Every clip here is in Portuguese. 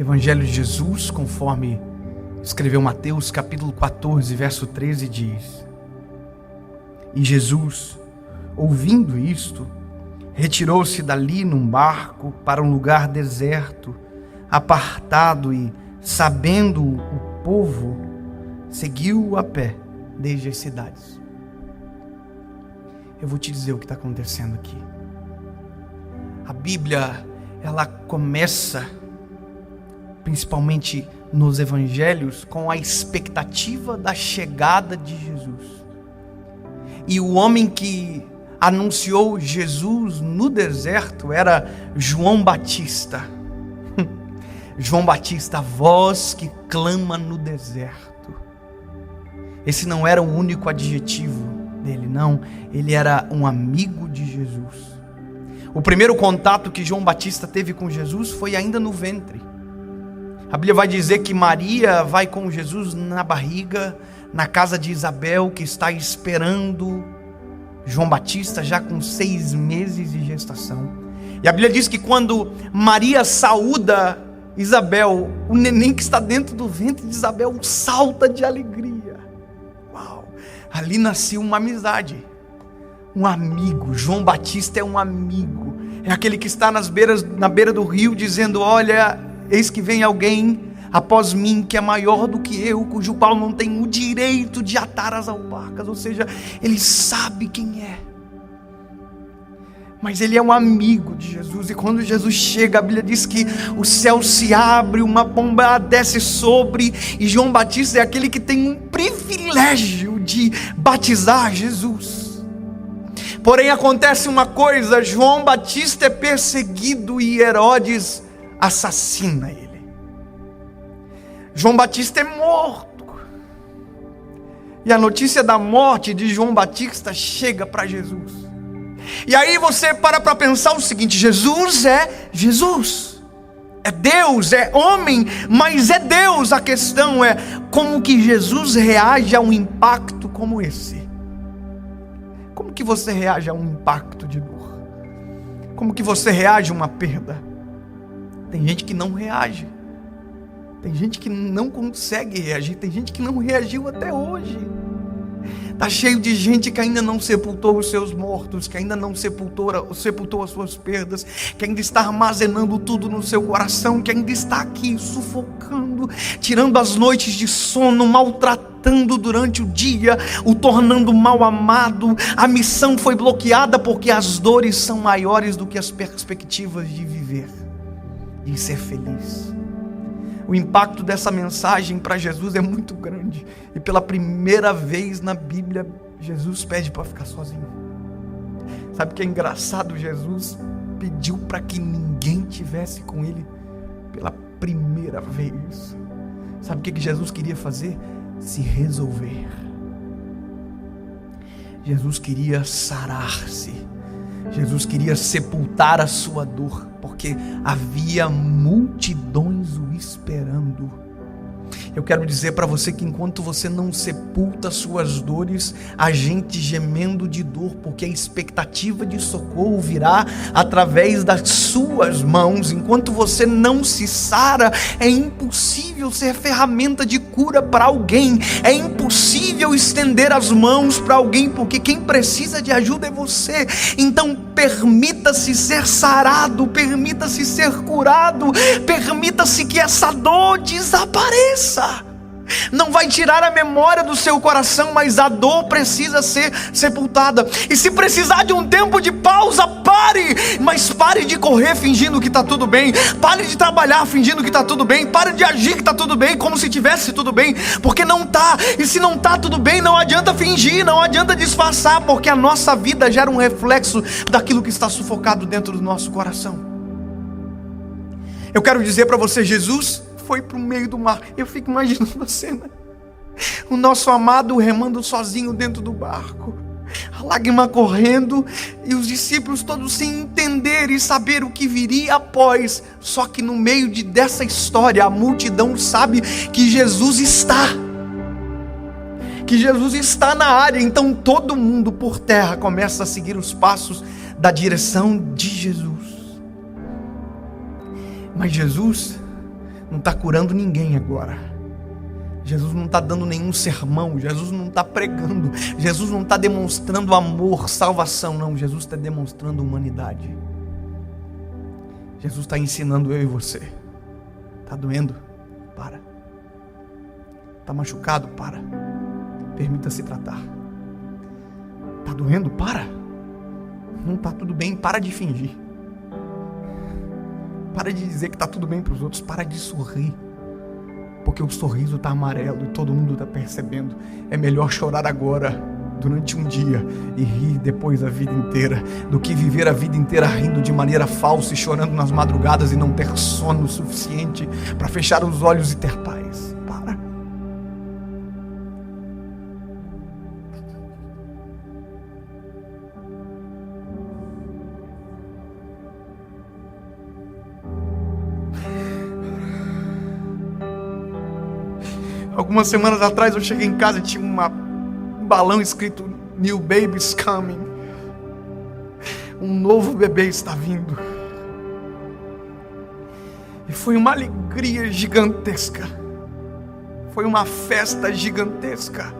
Evangelho de Jesus, conforme escreveu Mateus, capítulo 14, verso 13, diz: E Jesus, ouvindo isto, retirou-se dali num barco para um lugar deserto, apartado, e, sabendo o povo, seguiu a pé desde as cidades. Eu vou te dizer o que está acontecendo aqui. A Bíblia, ela começa, principalmente nos evangelhos, com a expectativa da chegada de Jesus. E o homem que anunciou Jesus no deserto era João Batista. João Batista, a voz que clama no deserto. Esse não era o único adjetivo dele, não. Ele era um amigo de Jesus. O primeiro contato que João Batista teve com Jesus foi ainda no ventre. A Bíblia vai dizer que Maria vai com Jesus na barriga, na casa de Isabel, que está esperando João Batista já com 6 meses de gestação. E a Bíblia diz que quando Maria saúda Isabel, o neném que está dentro do ventre de Isabel salta de alegria. Uau! Ali nasceu uma amizade, um amigo. João Batista é um amigo, é aquele que está na beira do rio dizendo: olha, eis que vem alguém após mim que é maior do que eu, cujo qual não tem o direito de atar as alparcas. Ou seja, ele sabe quem é, mas ele é um amigo de Jesus. E quando Jesus chega, a Bíblia diz que o céu se abre, uma pomba desce sobre, e João Batista é aquele que tem um privilégio de batizar Jesus. Porém acontece uma coisa: João Batista é perseguido e Herodes assassina ele. João Batista é morto. E a notícia da morte de João Batista chega para Jesus. E aí você para pensar o seguinte: Jesus é Jesus, é Deus, é homem, mas é Deus. A questão é como que Jesus reage a um impacto como esse. Como que você reage a um impacto de dor? Como que você reage a uma perda? Tem gente que não reage. Tem gente que não consegue reagir. Tem gente que não reagiu até hoje. Está cheio de gente que ainda não sepultou os seus mortos, que ainda não sepultou as suas perdas, que ainda está armazenando tudo no seu coração, que ainda está aqui sufocando, tirando as noites de sono, maltratando durante o dia, o tornando mal amado. A missão foi bloqueada porque as dores são maiores do que as perspectivas de viver, de ser feliz. O impacto dessa mensagem para Jesus é muito grande. E pela primeira vez na Bíblia, Jesus pede para ficar sozinho. Sabe o que é engraçado? Jesus pediu para que ninguém tivesse com ele pela primeira vez. Sabe o que Jesus queria fazer? Se resolver. Jesus queria sarar-se. Jesus queria sepultar a sua dor, porque havia multidões o esperando. Eu quero dizer para você que enquanto você não sepulta suas dores, há gente gemendo de dor, porque a expectativa de socorro virá através das suas mãos. Enquanto você não se sara, é impossível ser ferramenta de cura para alguém. É impossível estender as mãos para alguém, porque quem precisa de ajuda é você. Então permita-se ser sarado, permita-se ser curado, permita-se que essa dor desapareça. Não vai tirar a memória do seu coração, mas a dor precisa ser sepultada. E se precisar de um tempo de pausa, pare, mas pare de correr fingindo que está tudo bem, pare de trabalhar fingindo que está tudo bem, pare de agir que está tudo bem, como se tivesse tudo bem, porque não está. E se não está tudo bem, não adianta fingir, não adianta disfarçar, porque a nossa vida gera um reflexo daquilo que está sufocado dentro do nosso coração. Eu quero dizer para você, Jesus foi para o meio do mar. Eu fico imaginando a cena, o nosso amado remando sozinho dentro do barco, a lágrima correndo, e os discípulos todos sem entender e saber o que viria após. Só que no meio dessa história, a multidão sabe que Jesus está na área. Então todo mundo por terra começa a seguir os passos da direção de Jesus. Mas Jesus não está curando ninguém agora. Jesus não está dando nenhum sermão, Jesus não está pregando, Jesus não está demonstrando amor, salvação, não. Jesus está demonstrando humanidade. Jesus está ensinando eu e você. Está doendo? Para. Está machucado? Para. Permita-se tratar. Está doendo? Para. Não está tudo bem? Para de fingir. Para de dizer que está tudo bem para os outros. Para de sorrir. Porque o sorriso está amarelo e todo mundo está percebendo. É melhor chorar agora, durante um dia, e rir depois a vida inteira, do que viver a vida inteira rindo de maneira falsa e chorando nas madrugadas e não ter sono suficiente para fechar os olhos e ter paz. Para. Algumas semanas atrás eu cheguei em casa e tinha um balão escrito New Baby's Coming. Um novo bebê está vindo. E foi uma alegria gigantesca. Foi uma festa gigantesca.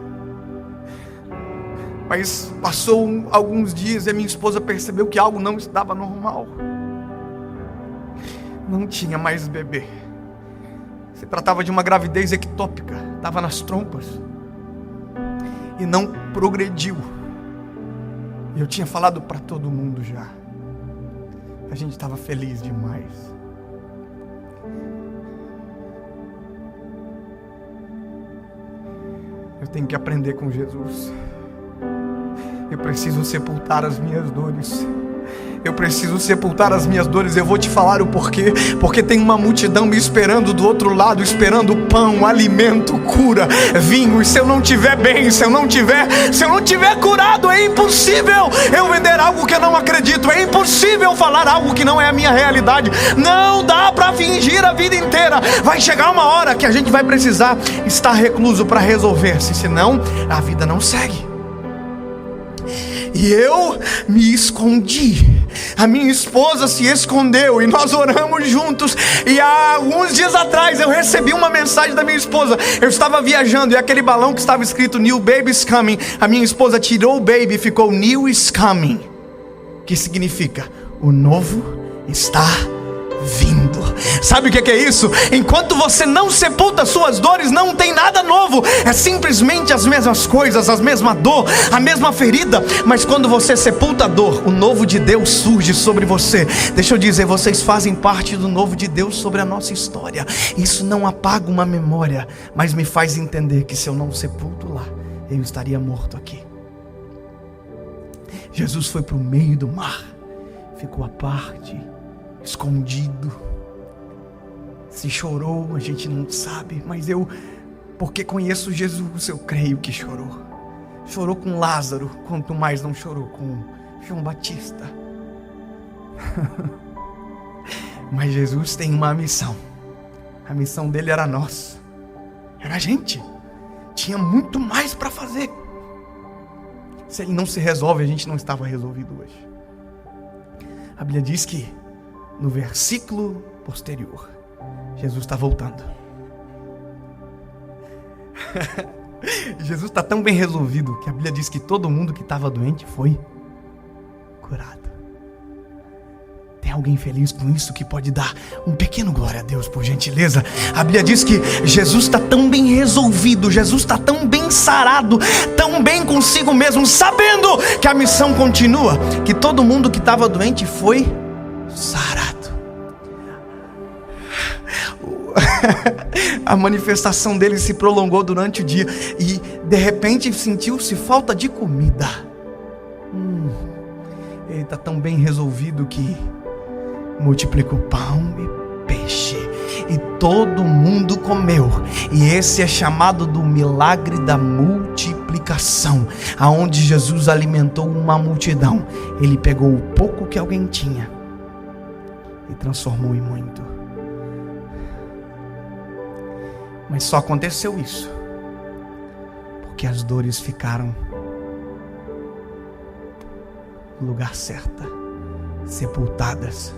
Mas passou alguns dias e a minha esposa percebeu que algo não estava normal. Não tinha mais bebê. Se tratava de uma gravidez ectópica, estava nas trompas e não progrediu. E eu tinha falado para todo mundo já. A gente estava feliz demais. Eu tenho que aprender com Jesus. Eu preciso sepultar as minhas dores. Eu preciso sepultar as minhas dores. Eu vou te falar o porquê. Porque tem uma multidão me esperando do outro lado, esperando pão, alimento, cura, vinho. E se eu não estiver bem, se eu não tiver curado, é impossível eu vender algo que eu não acredito. É impossível falar algo que não é a minha realidade. Não dá para fingir a vida inteira. Vai chegar uma hora que a gente vai precisar estar recluso para resolver-se, senão a vida não segue. E eu me escondi. A minha esposa se escondeu e nós oramos juntos. E há alguns dias atrás eu recebi uma mensagem da minha esposa. Eu estava viajando e aquele balão que estava escrito New Baby's Coming, a minha esposa tirou o baby e ficou New is Coming, que significa o novo está vindo. Sabe o que é isso? Enquanto você não sepulta suas dores, não tem nada novo. É simplesmente as mesmas coisas, a mesma dor, a mesma ferida. Mas quando você sepulta a dor, o novo de Deus surge sobre você. Deixa eu dizer, vocês fazem parte do novo de Deus sobre a nossa história. Isso não apaga uma memória, mas me faz entender que se eu não sepulto lá, eu estaria morto aqui. Jesus foi para o meio do mar, ficou à parte, escondido. Se chorou, a gente não sabe, mas eu, porque conheço Jesus, eu creio que chorou. Chorou com Lázaro, quanto mais não chorou com João Batista. Mas Jesus tem uma missão. A missão dele era nós, era a gente. Tinha muito mais para fazer. Se ele não se resolve, a gente não estava resolvido hoje. A Bíblia diz que no versículo posterior, Jesus está voltando. Jesus está tão bem resolvido que a Bíblia diz que todo mundo que estava doente foi curado. Tem alguém feliz com isso que pode dar um pequeno glória a Deus, por gentileza? A Bíblia diz que Jesus está tão bem resolvido, Jesus está tão bem sarado, tão bem consigo mesmo, sabendo que a missão continua, que todo mundo que estava doente foi sarado. A manifestação dele se prolongou durante o dia e de repente sentiu-se falta de comida. Ele está tão bem resolvido que multiplicou pão e peixe e todo mundo comeu. E esse é chamado do milagre da multiplicação, aonde Jesus alimentou uma multidão. Ele pegou o pouco que alguém tinha e transformou em muito. Mas só aconteceu isso porque as dores ficaram no lugar certo, sepultadas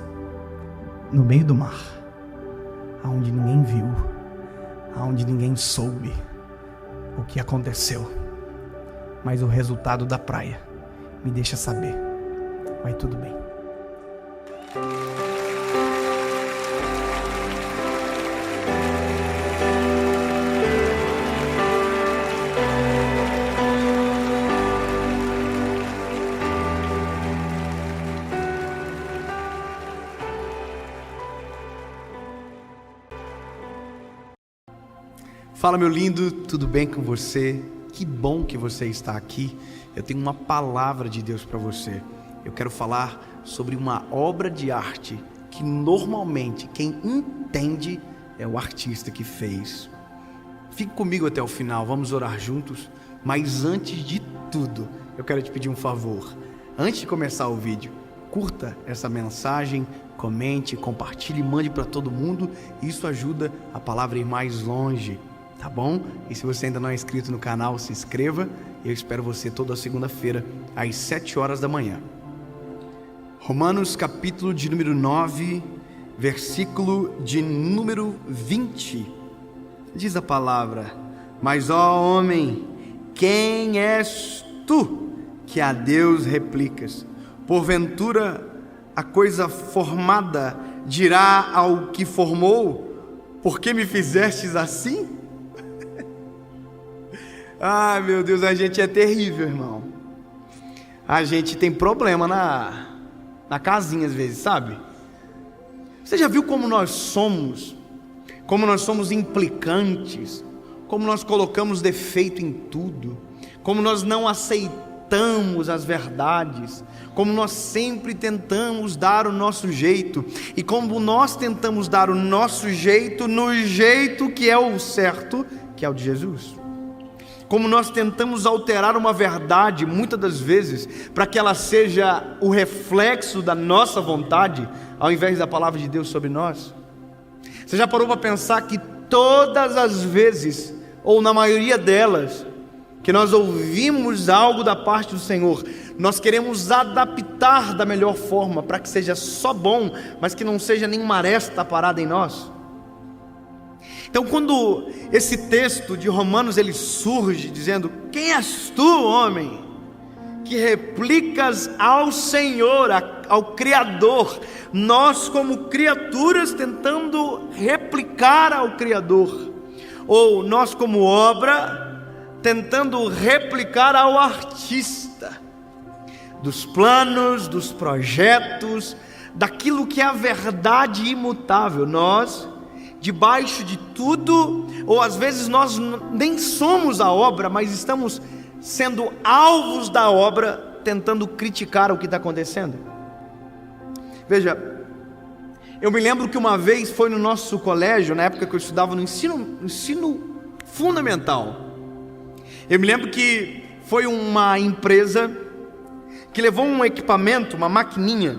no meio do mar, aonde ninguém viu, aonde ninguém soube o que aconteceu. Mas o resultado da praia me deixa saber, vai tudo bem. Fala, meu lindo, tudo bem com você? Que bom que você está aqui. Eu tenho uma palavra de Deus para você. Eu quero falar sobre uma obra de arte que normalmente quem entende é o artista que fez. Fique comigo até o final, vamos orar juntos. Mas antes de tudo, eu quero te pedir um favor. Antes de começar o vídeo, curta essa mensagem, comente, compartilhe, mande para todo mundo. Isso ajuda a palavra a ir mais longe. Tá bom? E se você ainda não é inscrito no canal, se inscreva. Eu espero você toda segunda-feira, às 7 horas da manhã. Romanos capítulo de número 9, versículo de número 20. Diz a palavra: mas ó homem, quem és tu que a Deus replicas? Porventura a coisa formada dirá ao que formou: por que me fizestes assim? Ai, meu Deus, a gente é terrível, irmão. A gente tem problema na casinha às vezes, sabe? Você já viu como nós somos? Como nós somos implicantes? Como nós colocamos defeito em tudo? Como nós não aceitamos as verdades? Como nós sempre tentamos dar o nosso jeito? E como nós tentamos dar o nosso jeito no jeito que é o certo, que é o de Jesus? Como nós tentamos alterar uma verdade, muitas das vezes, para que ela seja o reflexo da nossa vontade, ao invés da palavra de Deus sobre nós. Você já parou para pensar que todas as vezes, ou na maioria delas, que nós ouvimos algo da parte do Senhor, nós queremos adaptar da melhor forma, para que seja só bom, mas que não seja nenhuma aresta parada em nós? Então, quando esse texto de Romanos ele surge dizendo: quem és tu, homem, que replicas ao Senhor, ao Criador? Nós como criaturas tentando replicar ao Criador, ou nós como obra tentando replicar ao artista, dos planos, dos projetos, daquilo que é a verdade imutável. Nós, debaixo de tudo, ou às vezes nós nem somos a obra, mas estamos sendo alvos da obra, tentando criticar o que está acontecendo. Veja, eu me lembro que uma vez foi no nosso colégio, na época que eu estudava no ensino fundamental. Eu me lembro que foi uma empresa que levou um equipamento, uma maquininha,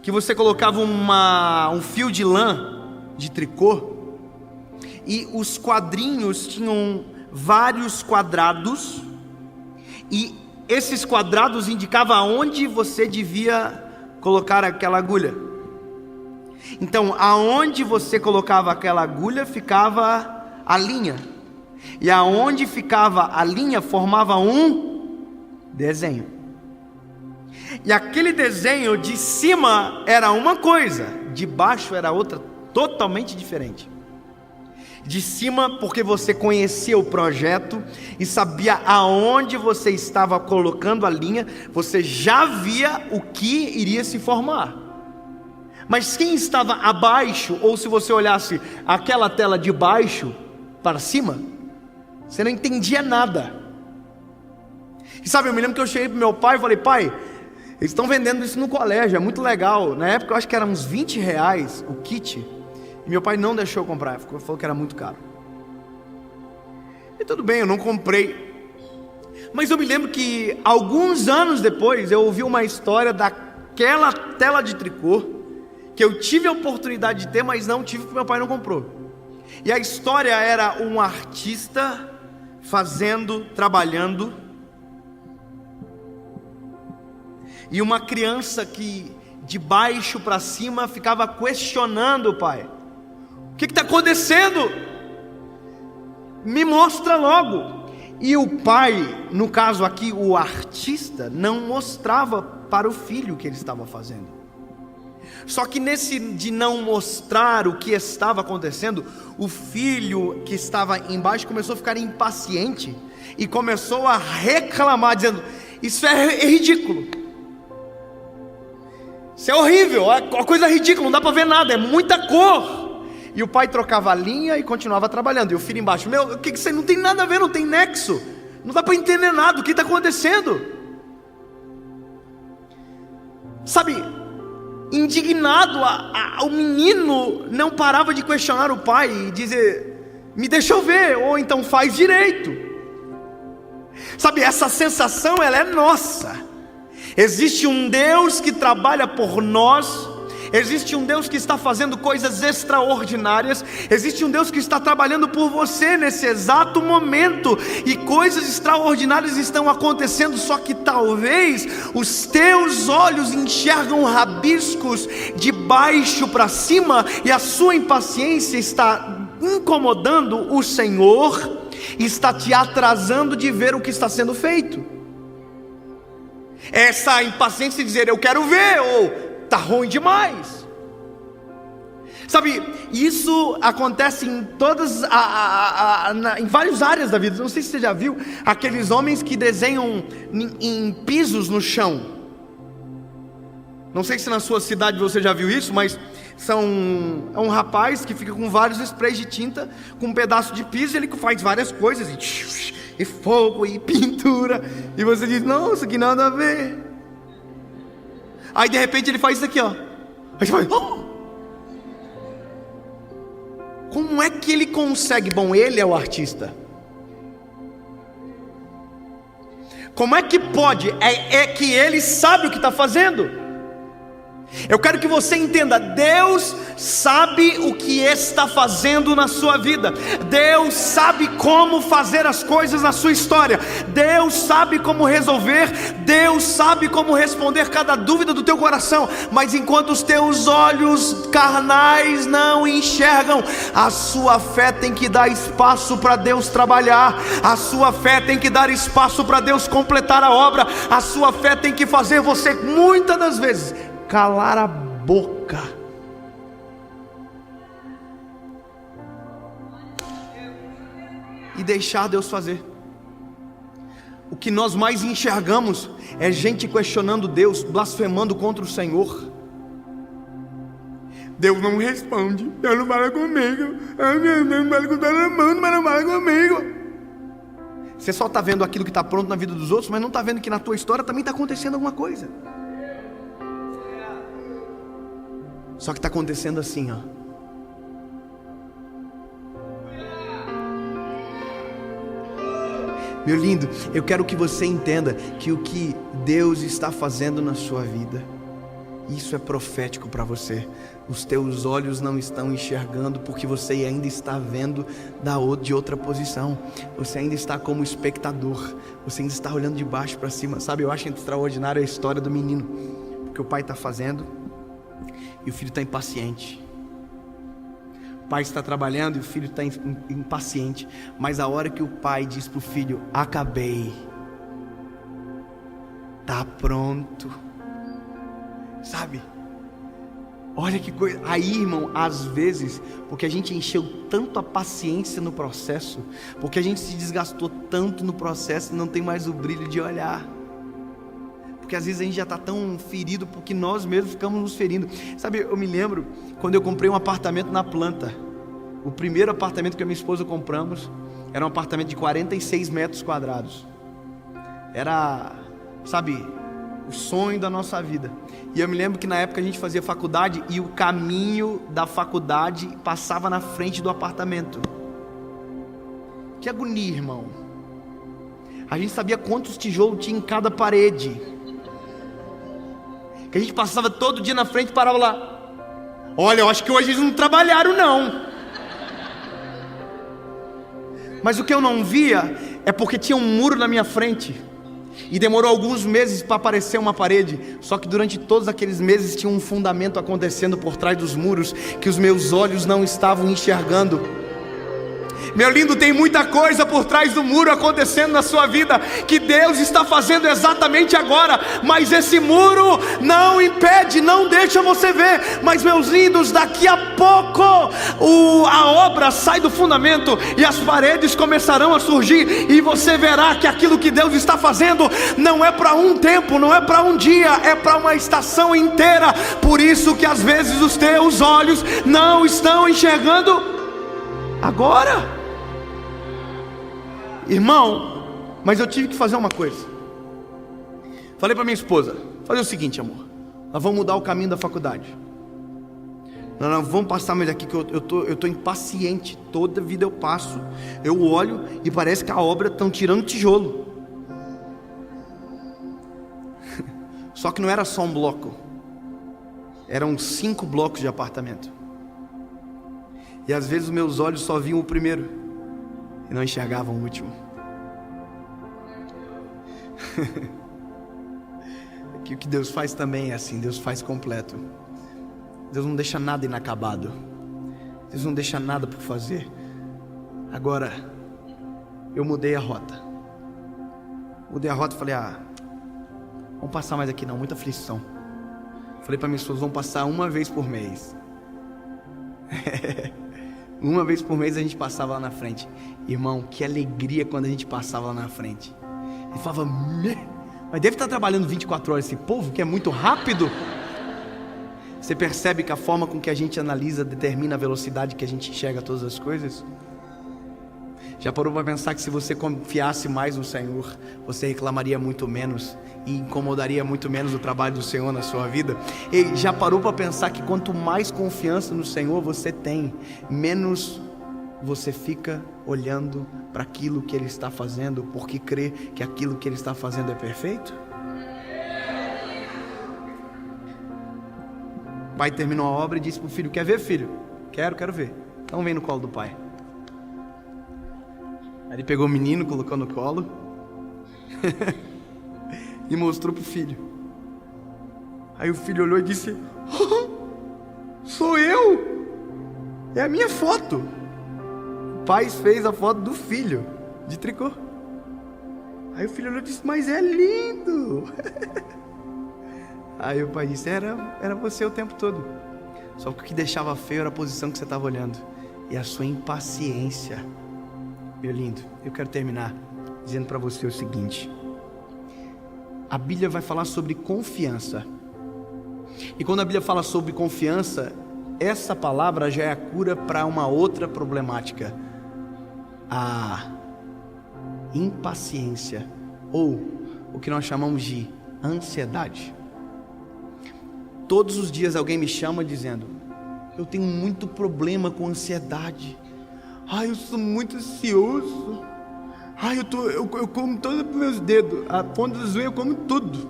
que você colocava um fio de lã, de tricô, e os quadrinhos tinham vários quadrados, e esses quadrados indicavam aonde você devia colocar aquela agulha. Então, aonde você colocava aquela agulha ficava a linha, e aonde ficava a linha formava um desenho. E aquele desenho de cima era uma coisa, de baixo era outra totalmente diferente. De cima, porque você conhecia o projeto e sabia aonde você estava colocando a linha, você já via o que iria se formar. Mas quem estava abaixo, ou se você olhasse aquela tela de baixo para cima, você não entendia nada. E sabe, eu me lembro que eu cheguei para meu pai e falei: pai, eles estão vendendo isso no colégio, é muito legal. Na época eu acho que era uns R$20 o kit. E meu pai não deixou eu comprar, falou que era muito caro. E tudo bem, eu não comprei. Mas eu me lembro que alguns anos depois eu ouvi uma história daquela tela de tricô, que eu tive a oportunidade de ter, mas não tive porque meu pai não comprou. E a história era um artista fazendo, trabalhando, e uma criança que de baixo para cima ficava questionando o pai: O que está acontecendo? Me mostra logo. E o pai, no caso aqui, o artista, não mostrava para o filho o que ele estava fazendo. Só que nesse de não mostrar o que estava acontecendo, o filho que estava embaixo começou a ficar impaciente e começou a reclamar, dizendo: isso é ridículo, isso é horrível, é uma coisa ridícula, não dá para ver nada, é muita cor. E o pai trocava a linha e continuava trabalhando. E o filho embaixo: meu, o que isso aí não tem nada a ver, não tem nexo, não dá para entender nada, o que está acontecendo? Sabe, indignado, o menino não parava de questionar o pai e dizer: me deixa eu ver, ou então faz direito. Sabe, essa sensação, ela é nossa. Existe um Deus que trabalha por nós. Existe um Deus que está fazendo coisas extraordinárias. Existe um Deus que está trabalhando por você nesse exato momento. E coisas extraordinárias estão acontecendo. Só que talvez os teus olhos enxergam rabiscos de baixo para cima. E a sua impaciência está incomodando o Senhor. Está te atrasando de ver o que está sendo feito. Essa impaciência de dizer: eu quero ver, ou está ruim demais. Sabe, isso acontece em todas, em várias áreas da vida. Não sei se você já viu aqueles homens que desenham em pisos no chão. Não sei se na sua cidade você já viu isso, mas é um rapaz que fica com vários sprays de tinta, com um pedaço de piso, e ele faz várias coisas, e fogo, e pintura, e você diz: não, isso aqui nada a ver. Aí de repente ele faz isso aqui, ó. Aí você faz: oh! Como é que ele consegue? Bom, ele é o artista. Como é que pode? É que ele sabe o que está fazendo. Eu quero que você entenda: Deus sabe o que está fazendo na sua vida. Deus sabe como fazer as coisas na sua história. Deus sabe como resolver. Deus sabe como responder cada dúvida do teu coração. Mas enquanto os teus olhos carnais não enxergam, a sua fé tem que dar espaço para Deus trabalhar. A sua fé tem que dar espaço para Deus completar a obra. A sua fé tem que fazer você, muitas das vezes, calar a boca. E deixar Deus fazer. O que nós mais enxergamos é gente questionando Deus, blasfemando contra o Senhor. Deus não responde, Deus não fala comigo, não fala com todo mundo, mas não fala comigo. Você só está vendo aquilo que está pronto na vida dos outros, mas não está vendo que na tua história também está acontecendo alguma coisa. Só que está acontecendo assim, ó. Meu lindo, eu quero que você entenda que o que Deus está fazendo na sua vida, isso é profético para você. Os teus olhos não estão enxergando porque você ainda está vendo de outra posição. Você ainda está como espectador. Você ainda está olhando de baixo para cima. Sabe, eu acho extraordinária a história do menino, porque o pai está fazendo e o filho está impaciente. O pai está trabalhando e o filho está impaciente. Mas a hora que o pai diz para o filho: acabei, está pronto. Sabe? Olha que coisa. Aí, irmão, às vezes, porque a gente encheu tanto a paciência no processo, porque a gente se desgastou tanto no processo, não tem mais o brilho de olhar. Porque às vezes a gente já está tão ferido, porque nós mesmos ficamos nos ferindo. Sabe, eu me lembro quando eu comprei um apartamento na planta. O primeiro apartamento que eu e minha esposa compramos era um apartamento de 46 metros quadrados. Era, sabe, o sonho da nossa vida. E eu me lembro que na época a gente fazia faculdade e o caminho da faculdade passava na frente do apartamento. Que agonia, irmão. A gente sabia quantos tijolos tinha em cada parede. Que a gente passava todo dia na frente e parava lá. Olha, eu acho que hoje eles não trabalharam não. Mas o que eu não via é porque tinha um muro na minha frente. E demorou alguns meses para aparecer uma parede. Só que durante todos aqueles meses tinha um fundamento acontecendo por trás dos muros que os meus olhos não estavam enxergando. Meu lindo, tem muita coisa por trás do muro acontecendo na sua vida, que Deus está fazendo exatamente agora, mas esse muro não impede, não deixa você ver. Mas meus lindos, daqui a pouco a obra sai do fundamento e as paredes começarão a surgir, e você verá que aquilo que Deus está fazendo não é para um tempo, não é para um dia, é para uma estação inteira. Por isso que às vezes os teus olhos não estão enxergando agora. Irmão, mas eu tive que fazer uma coisa. Falei para minha esposa: fazer o seguinte, amor, nós vamos mudar o caminho da faculdade. Nós não vamos passar mais aqui, que eu tô impaciente. Toda vida eu passo, eu olho e parece que a obra estão tirando tijolo. Só que não era só um bloco, eram 5 blocos de apartamento. E às vezes os meus olhos só viam o primeiro e não enxergavam o último. O que Deus faz também é assim, Deus faz completo. Deus não deixa nada inacabado, Deus não deixa nada por fazer. Agora, eu mudei a rota. Mudei a rota e falei: vamos passar mais aqui não, muita aflição. Falei para minha esposa: vamos passar uma vez por mês. Uma vez por mês a gente passava lá na frente. Irmão, que alegria quando a gente passava lá na frente. Ele falava: mas deve estar trabalhando 24 horas esse povo, que é muito rápido. Você percebe que a forma com que a gente analisa determina a velocidade que a gente enxerga todas as coisas? Já parou para pensar que se você confiasse mais no Senhor, você reclamaria muito menos e incomodaria muito menos o trabalho do Senhor na sua vida? E já parou para pensar que quanto mais confiança no Senhor você tem, menos você fica olhando para aquilo que Ele está fazendo, porque crê que aquilo que Ele está fazendo é perfeito? O pai terminou a obra e disse para o filho: quer ver, filho? Quero ver. Então vem no colo do pai. Aí ele pegou o menino, colocou no colo e mostrou pro filho. Aí o filho olhou e disse: sou eu, é a minha foto. O pai fez a foto do filho de tricô. Aí o filho olhou e disse: mas é lindo. Aí o pai disse: era você o tempo todo, só que o que deixava feio era a posição que você estava olhando e a sua impaciência. Meu lindo, eu quero terminar dizendo para você o seguinte: a Bíblia vai falar sobre confiança. E quando a Bíblia fala sobre confiança, essa palavra já é a cura para uma outra problemática: a impaciência, ou o que nós chamamos de ansiedade. Todos os dias alguém me chama dizendo: eu tenho muito problema com ansiedade. Eu sou muito ansioso. Eu como todos os meus dedos, a ponta dos unhas eu como tudo.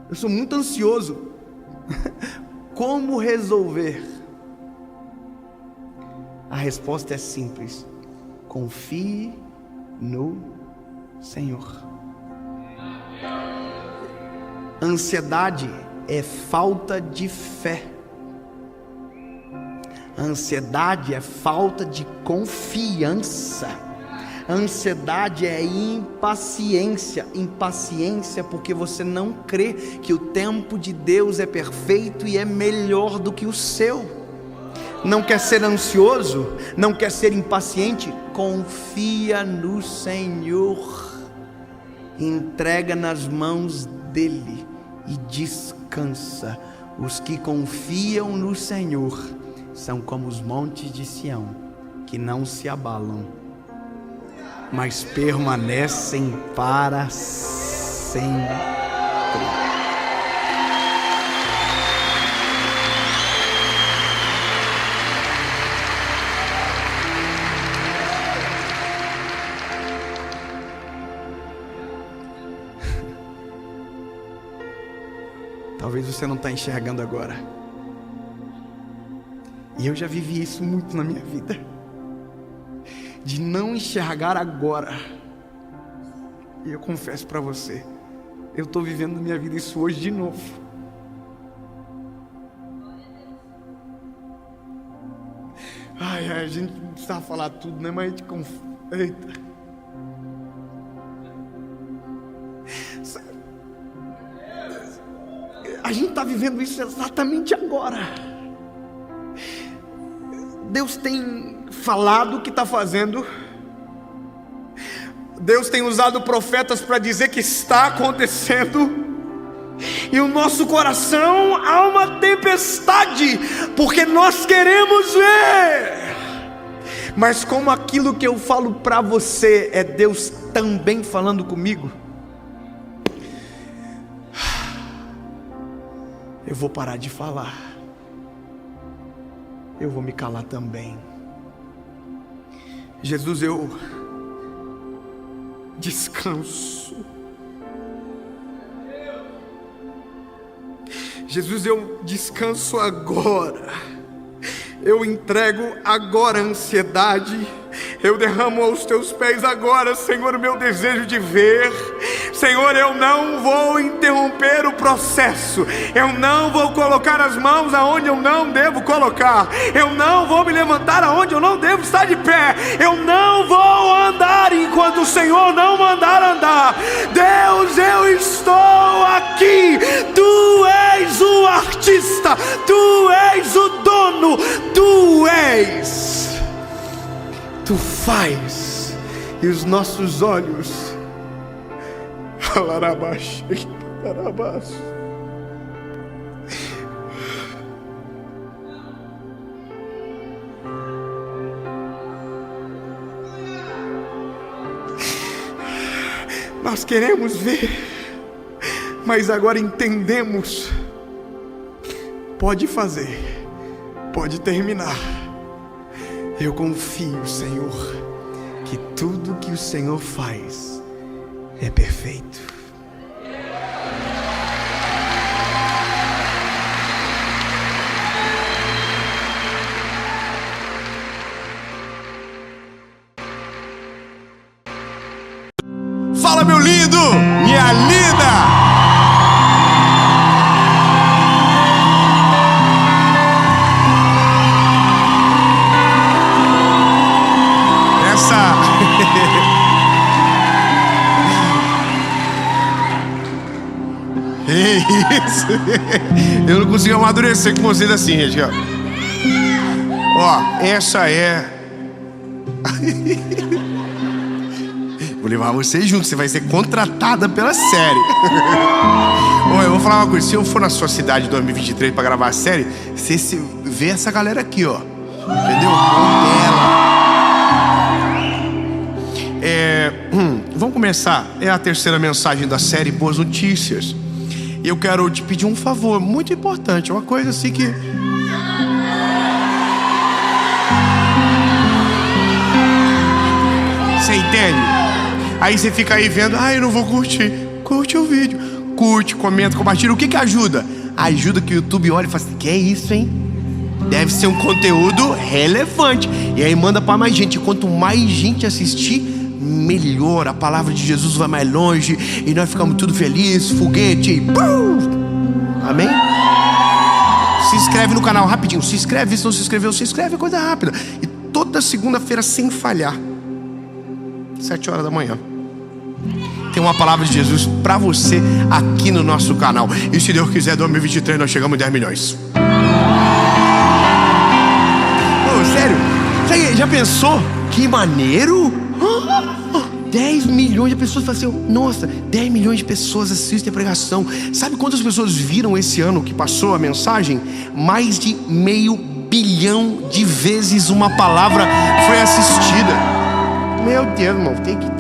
Eu sou muito ansioso. Como resolver? A resposta é simples: confie no Senhor. Ansiedade é falta de fé. A ansiedade é falta de confiança. A ansiedade é impaciência. Impaciência porque você não crê que o tempo de Deus é perfeito e é melhor do que o seu. Não quer ser ansioso? Não quer ser impaciente? Confia no Senhor. Entrega nas mãos dEle e descansa. Os que confiam no Senhor são como os montes de Sião, que não se abalam, mas permanecem para sempre. Talvez você não está enxergando agora. E eu já vivi isso muito na minha vida, de não enxergar agora, E eu confesso para você, eu estou vivendo na minha vida isso hoje de novo. Ai, a gente não precisava falar tudo, né? Mas a gente eita. A gente está vivendo isso exatamente agora. Deus tem falado o que está fazendo. Deus tem usado profetas para dizer que está acontecendo. E o nosso coração há uma tempestade, porque nós queremos ver. Mas como aquilo que eu falo para você é Deus também falando comigo, eu vou parar de falar. Eu vou me calar também. Jesus, eu descanso. Jesus, eu descanso agora. Eu entrego agora a ansiedade. Eu derramo aos teus pés agora, Senhor, o meu desejo de ver. Senhor, eu não vou interromper o processo. Eu não vou colocar as mãos aonde eu não devo colocar. Eu não vou me levantar aonde eu não devo estar de pé. Eu não vou andar enquanto o Senhor não mandar andar. Deus, eu estou aqui. Tu és o artista. Tu és o dono. Tu és. Tu faz. E os nossos olhos nós queremos ver, mas agora entendemos. Pode fazer, pode terminar. Eu confio, Senhor, que tudo que o Senhor faz é perfeito. Fala, meu lindo, minha linda. Isso. Eu não consigo amadurecer com vocês assim, gente. Ó, essa é. Vou levar vocês junto. Você vai ser contratada pela série. Ó, eu vou falar uma coisa. Se eu for na sua cidade em 2023 pra gravar a série, você vê essa galera aqui, ó. Entendeu? Vamos começar. É a terceira mensagem da série Boas Notícias. E eu quero te pedir um favor muito importante. Uma coisa assim que... Você entende? Aí você fica aí vendo, eu não vou curtir. Curte o vídeo. Curte, comenta, compartilha. O que ajuda? Ajuda que o YouTube olha e fala assim, que é isso, hein? Deve ser um conteúdo relevante. E aí manda para mais gente. Quanto mais gente assistir, melhor. A palavra de Jesus vai mais longe. E nós ficamos tudo felizes. Foguete. Amém? Se inscreve no canal rapidinho. Se inscreve, se não se inscreveu, se inscreve, é coisa rápida. E toda segunda-feira sem falhar, 7 horas da manhã, tem uma palavra de Jesus pra você aqui no nosso canal. E se Deus quiser, 2023 nós chegamos em 10 milhões. Sério? Você já pensou? Que maneiro! 10 milhões de pessoas. Falam assim, nossa, 10 milhões de pessoas assistem a pregação. Sabe quantas pessoas viram esse ano que passou a mensagem? Mais de 500 milhões de vezes uma palavra foi assistida. Meu Deus, irmão,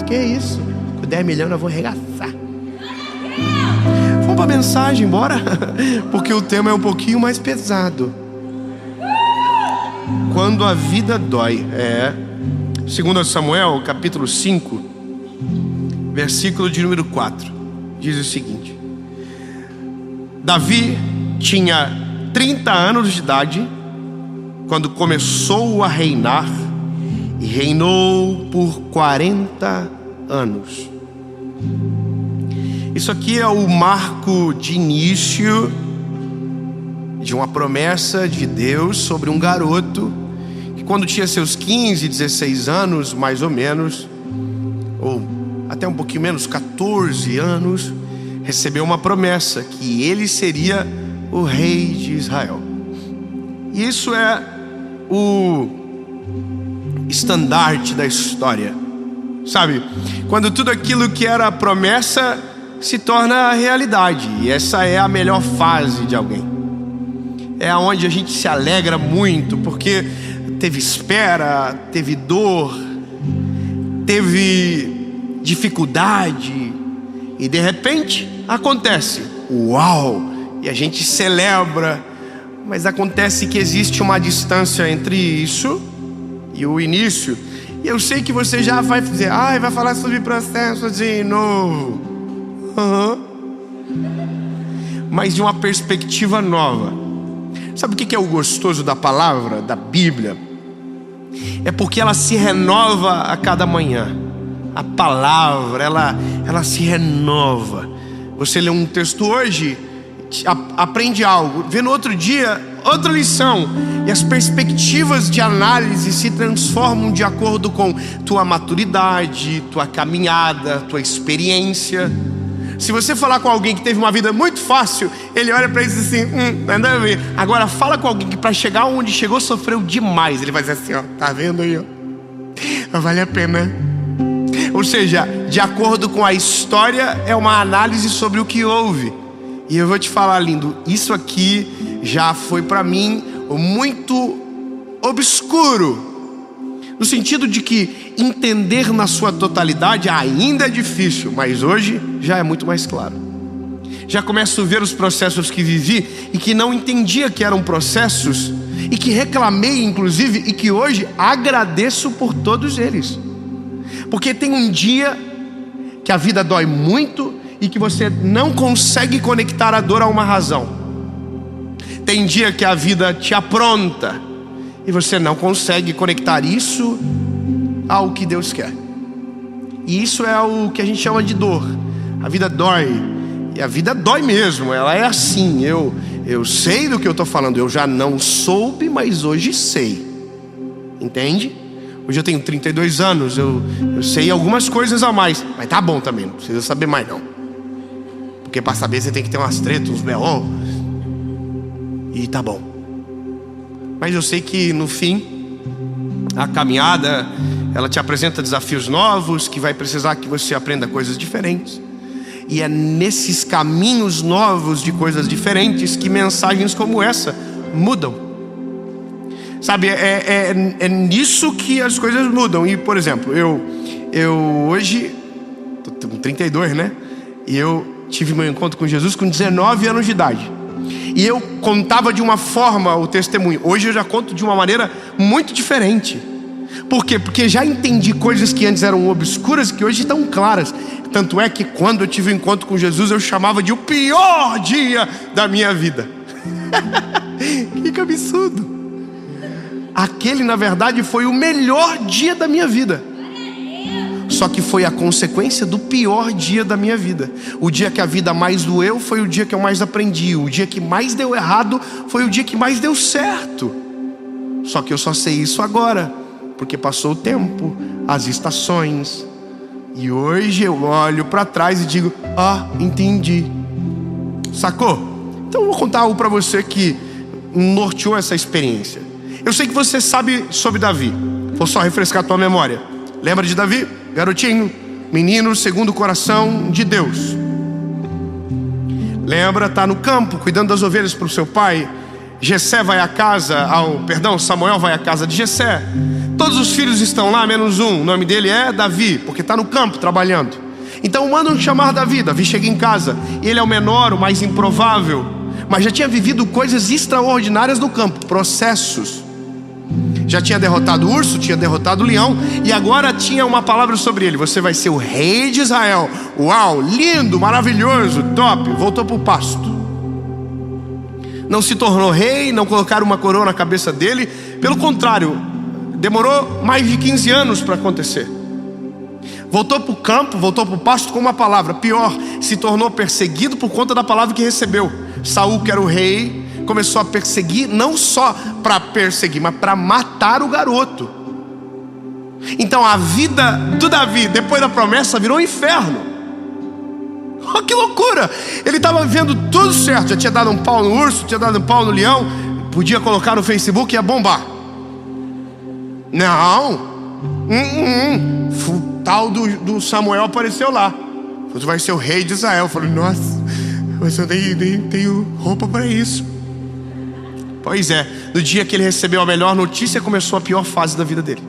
que é isso? Com 10 milhões nós vamos arregaçar. Vamos pra mensagem, bora? Porque o tema é um pouquinho mais pesado. Quando a vida dói. 2 Samuel, capítulo 5, versículo de número 4, diz o seguinte: Davi tinha 30 anos de idade quando começou a reinar, e reinou por 40 anos. Isso aqui é o marco de início de uma promessa de Deus sobre um garoto que, quando tinha seus 15, 16 anos, mais ou menos, ou até um pouquinho menos, 14 anos, recebeu uma promessa que ele seria o rei de Israel. E isso é o estandarte da história, sabe? Quando tudo aquilo que era promessa se torna realidade. E essa é a melhor fase de alguém. É onde a gente se alegra muito, porque teve espera, teve dor, teve dificuldade, e de repente acontece. Uau! E a gente celebra. Mas acontece que existe uma distância entre isso e o início. E eu sei que você já vai dizer, vai falar sobre processo de novo. Mas de uma perspectiva nova. Sabe o que é o gostoso da palavra, da Bíblia? É porque ela se renova a cada manhã. A palavra, ela se renova. Você lê um texto hoje, aprende algo, vê no outro dia outra lição, e as perspectivas de análise se transformam de acordo com tua maturidade, tua caminhada, tua experiência. Se você falar com alguém que teve uma vida muito fácil, ele olha para isso assim, nada a ver. Agora fala com alguém que para chegar onde chegou sofreu demais, ele vai dizer assim, tá vendo aí, vale a pena. Ou seja, de acordo com a história, é uma análise sobre o que houve. E eu vou te falar, lindo, isso aqui já foi para mim muito obscuro, no sentido de que entender na sua totalidade ainda é difícil, mas hoje já é muito mais claro. Já começo a ver os processos que vivi e que não entendia que eram processos, e que reclamei inclusive, e que hoje agradeço por todos eles. Porque tem um dia que a vida dói muito e que você não consegue conectar a dor a uma razão. Tem dia que a vida te apronta e você não consegue conectar isso ao que Deus quer. E isso é o que a gente chama de dor. A vida dói. E a vida dói mesmo, ela é assim. Eu sei do que eu estou falando. Eu já não soube, mas hoje sei. Entende? Hoje eu tenho 32 anos, eu sei algumas coisas a mais. Mas tá bom também, não precisa saber mais não. Porque para saber você tem que ter umas tretas, uns B.O. E tá bom. Mas eu sei que no fim, a caminhada, ela te apresenta desafios novos, que vai precisar que você aprenda coisas diferentes. E é nesses caminhos novos de coisas diferentes que mensagens como essa mudam. Sabe, é nisso que as coisas mudam. E, por exemplo, eu hoje, tô com 32, né? E eu tive meu encontro com Jesus com 19 anos de idade. E eu contava de uma forma o testemunho. Hoje eu já conto de uma maneira muito diferente. Por quê? Porque já entendi coisas que antes eram obscuras, que hoje estão claras. Tanto é que quando eu tive o encontro com Jesus, eu chamava de o pior dia da minha vida. Que absurdo. Aquele, na verdade, foi o melhor dia da minha vida. Só que foi a consequência do pior dia da minha vida. O dia que a vida mais doeu foi o dia que eu mais aprendi. O dia que mais deu errado foi o dia que mais deu certo. Só que eu só sei isso agora, porque passou o tempo, as estações. E hoje eu olho para trás e digo, entendi. Sacou? Então eu vou contar algo para você que norteou essa experiência. Eu sei que você sabe sobre Davi. Vou só refrescar a tua memória. Lembra de Davi? Garotinho, menino segundo o coração de Deus. Lembra, tá no campo cuidando das ovelhas para o seu pai. Samuel vai à casa de Jessé. Todos os filhos estão lá, menos um. O nome dele é Davi, porque está no campo trabalhando. Então mandam chamar Davi. Davi chega em casa. Ele é o menor, o mais improvável, mas já tinha vivido coisas extraordinárias no campo, processos. Já tinha derrotado o urso, tinha derrotado o leão, e agora tinha uma palavra sobre ele: você vai ser o rei de Israel. Uau, lindo, maravilhoso, top. Voltou para o pasto. Não se tornou rei, não colocaram uma coroa na cabeça dele. Pelo contrário, demorou mais de 15 anos para acontecer. Voltou para o campo, voltou para o pasto com uma palavra. Pior, se tornou perseguido por conta da palavra que recebeu. Saul, que era o rei, começou a perseguir, não só para perseguir, mas para matar o garoto. Então a vida do Davi, depois da promessa, virou um inferno. Oh, que loucura! Ele estava vivendo tudo certo. Já tinha dado um pau no urso, tinha dado um pau no leão. Podia colocar no Facebook e ia bombar. Não. O tal do Samuel apareceu lá. Você vai ser o rei de Israel. Eu falei, nossa, mas eu nem tenho roupa para isso. Pois é, no dia que ele recebeu a melhor notícia, começou a pior fase da vida dele.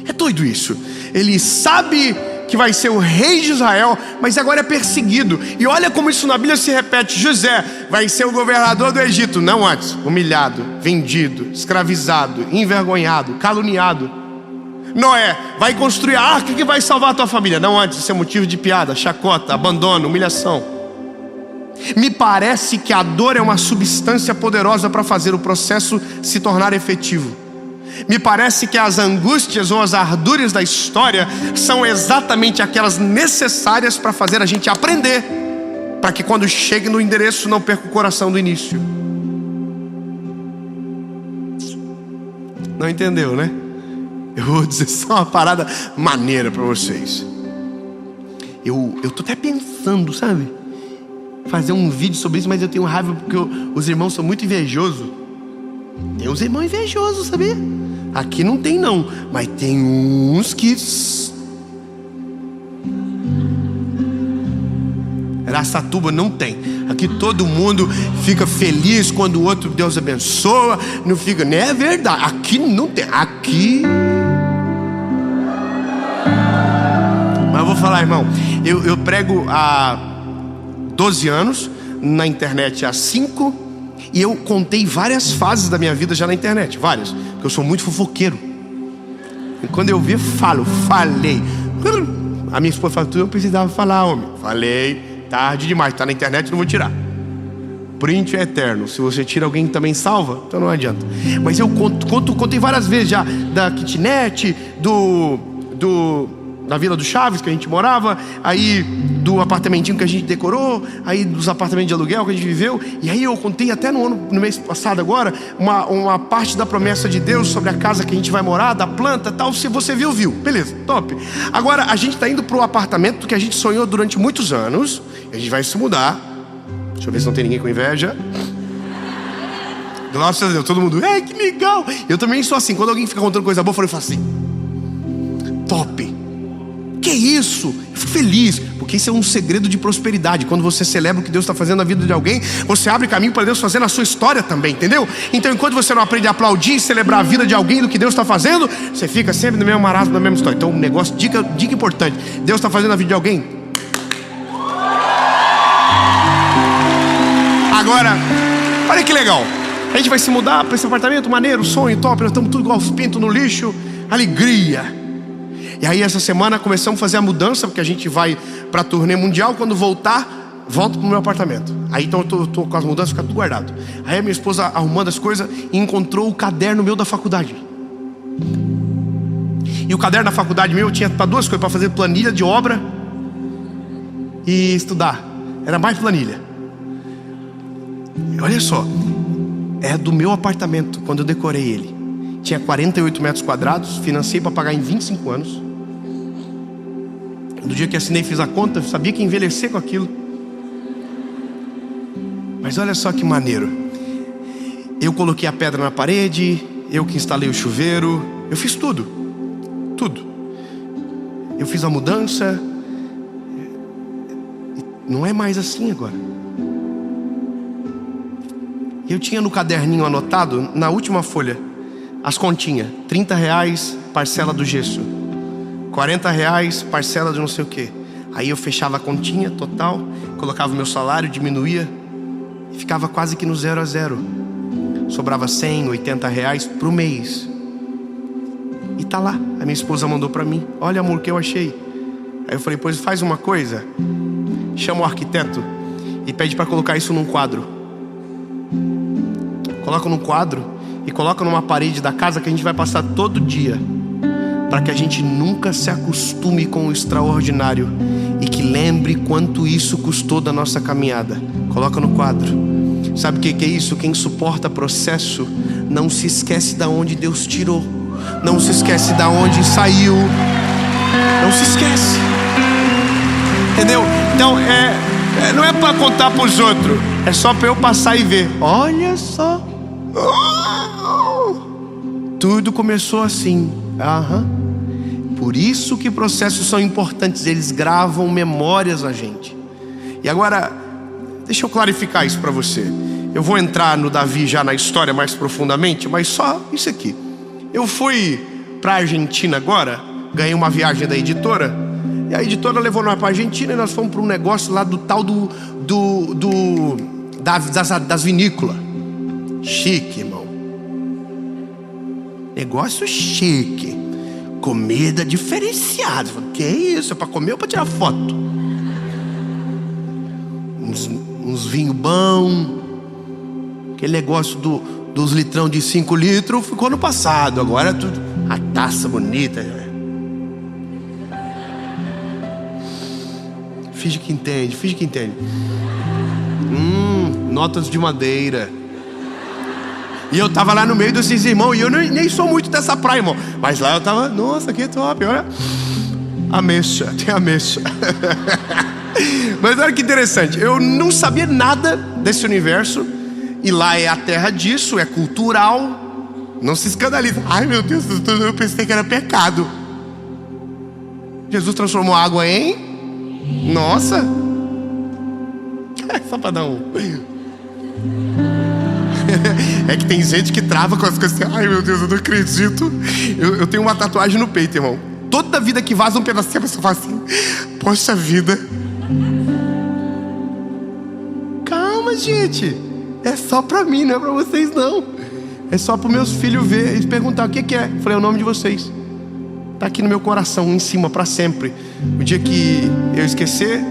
É doido isso. Ele sabe que vai ser o rei de Israel, mas agora é perseguido. E olha como isso na Bíblia se repete. José vai ser o governador do Egito. Não antes, humilhado, vendido, escravizado, envergonhado, caluniado. Noé vai construir a arca que vai salvar a tua família. Não antes de ser motivo de piada, chacota, abandono, humilhação. Me parece que a dor é uma substância poderosa para fazer o processo se tornar efetivo. Me parece que as angústias ou as ardúrias da história são exatamente aquelas necessárias para fazer a gente aprender, para que quando chegue no endereço não perca o coração do início. Não entendeu, né? Eu vou dizer só uma parada maneira para vocês. Eu tô até pensando, sabe, fazer um vídeo sobre isso, mas eu tenho raiva porque os irmãos são muito invejosos. Tem uns irmãos invejosos, sabia? Aqui não tem não, mas tem uns que... Araçatuba não tem. Aqui todo mundo fica feliz quando o outro Deus abençoa. Não fica, não é verdade. Aqui não tem. Aqui... Mas eu vou falar, irmão, eu prego há 12 anos, na internet há 5. E eu contei várias fases da minha vida já na internet, várias, porque eu sou muito fofoqueiro. E quando eu vi, falei. A minha esposa falou, tu não precisava falar, homem. Falei, tarde demais, tá na internet, não vou tirar. Print é eterno, se você tira alguém também salva, então não adianta. Mas eu contei várias vezes já, da kitnet, da Vila do Chaves, que a gente morava, aí do apartamentinho que a gente decorou, aí dos apartamentos de aluguel que a gente viveu. E aí eu contei até no mês passado agora, uma parte da promessa de Deus sobre a casa que a gente vai morar, da planta e tal. Se você viu, beleza, top. Agora a gente está indo para o apartamento que a gente sonhou durante muitos anos. A gente vai se mudar. Deixa eu ver se não tem ninguém com inveja. Graças a Deus, todo mundo, que legal. Eu também sou assim, quando alguém fica contando coisa boa, eu falo assim, top. Que isso? Eu fico feliz, porque isso é um segredo de prosperidade. Quando você celebra o que Deus está fazendo na vida de alguém, você abre caminho para Deus fazer na sua história também, entendeu? Então enquanto você não aprende a aplaudir e celebrar a vida de alguém, do que Deus está fazendo, você fica sempre no mesmo marasmo, na mesma história. Então um negócio, dica importante, Deus está fazendo na vida de alguém. Agora, olha que legal, a gente vai se mudar para esse apartamento, maneiro, sonho, top. Nós estamos tudo igual aos pintos no lixo, alegria. E aí essa semana começamos a fazer a mudança, porque a gente vai para a turnê mundial. Quando voltar, volto pro meu apartamento. Aí então eu tô com as mudanças, fica tudo guardado. Aí a minha esposa arrumando as coisas e encontrou o caderno meu da faculdade. E o caderno da faculdade meu tinha para duas coisas, para fazer planilha de obra e estudar. Era mais planilha. E olha só, é do meu apartamento, quando eu decorei ele. Tinha 48 metros quadrados, financei para pagar em 25 anos. No dia que assinei, fiz a conta, sabia que ia envelhecer com aquilo. Mas olha só que maneiro. Eu coloquei a pedra na parede, eu que instalei o chuveiro, eu fiz tudo. Eu fiz a mudança. Não é mais assim agora. Eu tinha no caderninho anotado, na última folha, as continhas, R$30 parcela do gesso, R$40 parcela de não sei o que. Aí eu fechava a continha total, colocava o meu salário, diminuía e ficava quase que no 0 a 0. Sobrava R$100, R$80 pro mês. E tá lá, a minha esposa mandou pra mim, olha amor, o que eu achei. Aí eu falei, pois faz uma coisa, chama o arquiteto e pede para colocar isso num quadro. Coloca num quadro e coloca numa parede da casa que a gente vai passar todo dia. para que a gente nunca se acostume com o extraordinário e que lembre quanto isso custou da nossa caminhada. Coloca no quadro. Sabe o que é isso? Quem suporta processo não se esquece de onde Deus tirou, não se esquece de onde saiu, não se esquece, entendeu? Então não é para contar para os outros, é só para eu passar e ver. Olha só, tudo começou assim. Por isso que processos são importantes, eles gravam memórias a gente. E agora, deixa eu clarificar isso para você. Eu vou entrar no Davi já na história mais profundamente, mas só isso aqui. Eu fui para a Argentina agora, ganhei uma viagem da editora, e a editora levou nós para a Argentina e nós fomos para um negócio lá do tal das vinícolas. Chique, irmão. Negócio chique. Comida diferenciada. Que é isso? É para comer ou para tirar foto? Uns vinhos bons. Aquele negócio dos litrão de 5 litros ficou no passado. Agora é tudo. A taça bonita. Finge que entende, finge que entende. Notas de madeira. E eu tava lá no meio desses irmãos. E eu nem sou muito dessa praia, irmão. Mas lá eu tava, nossa, que top, olha. Ameixa, tem ameixa. Mas olha que interessante. Eu não sabia nada desse universo. E lá é a terra disso, é cultural. Não se escandaliza. Ai, meu Deus, eu pensei que era pecado. Jesus transformou água em... Nossa. Só para dar um... É que tem gente que trava com as coisas assim. Ai, meu Deus, eu não acredito. Eu tenho uma tatuagem no peito, irmão. Toda vida que vaza um pedacinho, a pessoa fala assim: poxa vida. Calma, gente. É só pra mim, não é pra vocês não. É só para meus filhos ver e perguntar o que é. Eu falei, é o nome de vocês. Tá aqui no meu coração, em cima, para sempre. O dia que eu esquecer